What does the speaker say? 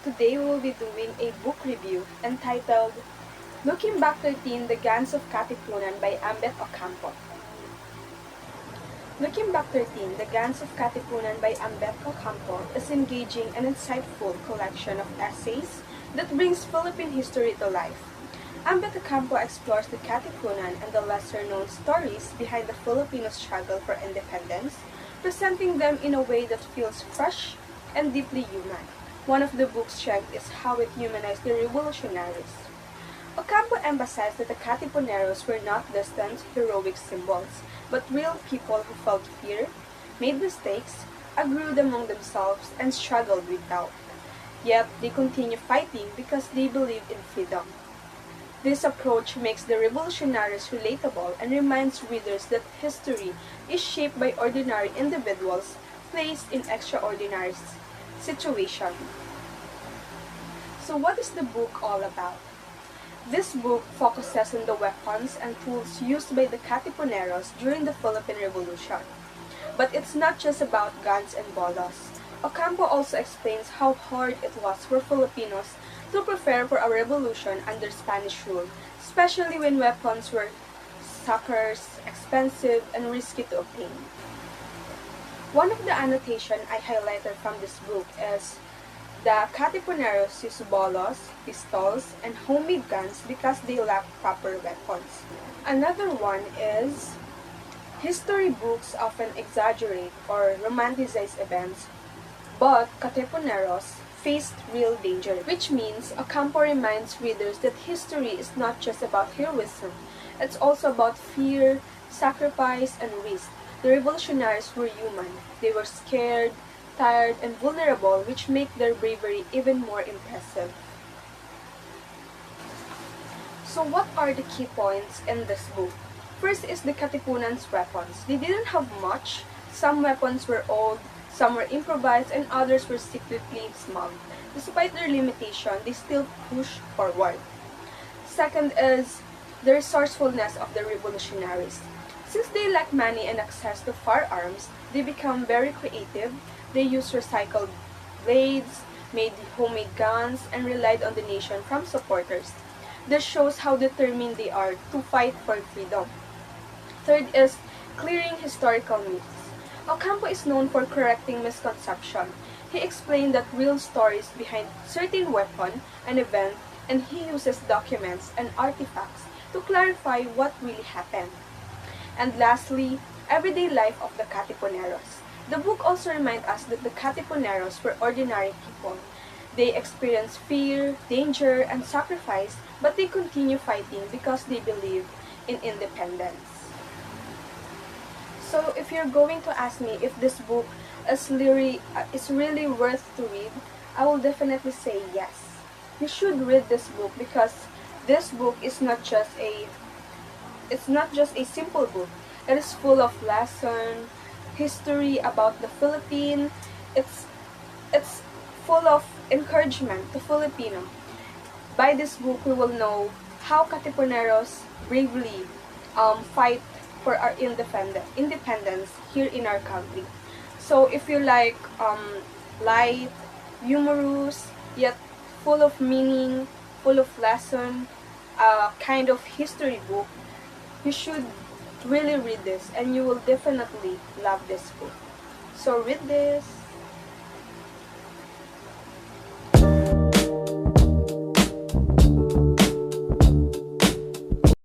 today we will be doing a book review entitled Looking Back 13, The Guns of Katipunan by Ambeth Ocampo. Looking Back 13, The Guns of Katipunan by Ambeth Ocampo is engaging and insightful collection of essays that brings Philippine history to life. Ambeth Ocampo explores the Katipunan and the lesser-known stories behind the Filipino struggle for independence, presenting them in a way that feels fresh and deeply human. One of the book's strengths is how it humanized the revolutionaries. Ocampo emphasized that the Katipuneros were not distant, heroic symbols, but real people who felt fear, made mistakes, agreed among themselves, and struggled with doubt. Yet, they continue fighting because they believe in freedom. This approach makes the revolutionaries relatable and reminds readers that history is shaped by ordinary individuals placed in extraordinary situations. So what is the book all about? This book focuses on the weapons and tools used by the Katipuneros during the Philippine Revolution. But it's not just about guns and bolos. Ocampo also explains how hard it was for Filipinos to prepare for a revolution under Spanish rule, especially when weapons were scarce, expensive, and risky to obtain. One of the annotations I highlighted from this book is the Katipuneros use bolos, pistols, and homemade guns because they lack proper weapons. Another one is history books often exaggerate or romanticize events, but Katipuneros faced real danger, which means Ocampo reminds readers that history is not just about heroism, it's also about fear, sacrifice, and risk. The revolutionaries were human. They were scared, tired, and vulnerable, which make their bravery even more impressive. So what are the key points in this book? First is the Katipunan's weapons. They didn't have much. Some weapons were old, some were improvised, and others were secretly smuggled. Despite their limitation, they still pushed forward. Second is the resourcefulness of the revolutionaries. Since they lack money and access to firearms, they become very creative. They used recycled blades, made homemade guns, and relied on donation from supporters. This shows how determined they are to fight for freedom. Third is clearing historical myths. Ocampo is known for correcting misconception. He explained that real stories behind certain weapon and event, and he uses documents and artifacts to clarify what really happened. And lastly, everyday life of the Katipuneros. The book also reminds us that the Katipuneros were ordinary people. They experienced fear, danger, and sacrifice, but they continue fighting because they believe in independence. So if you're going to ask me if this book is really worth to read, I will definitely say yes. You should read this book because this book is not just a simple book. It is full of lesson, history about the Philippines. It's full of encouragement to Filipino. By this book, we will know how Katipuneros bravely fight for our independence here in our country. So if you like light, humorous, yet full of meaning, full of lesson, kind of history book, you should really read this and you will definitely love this book. So read this.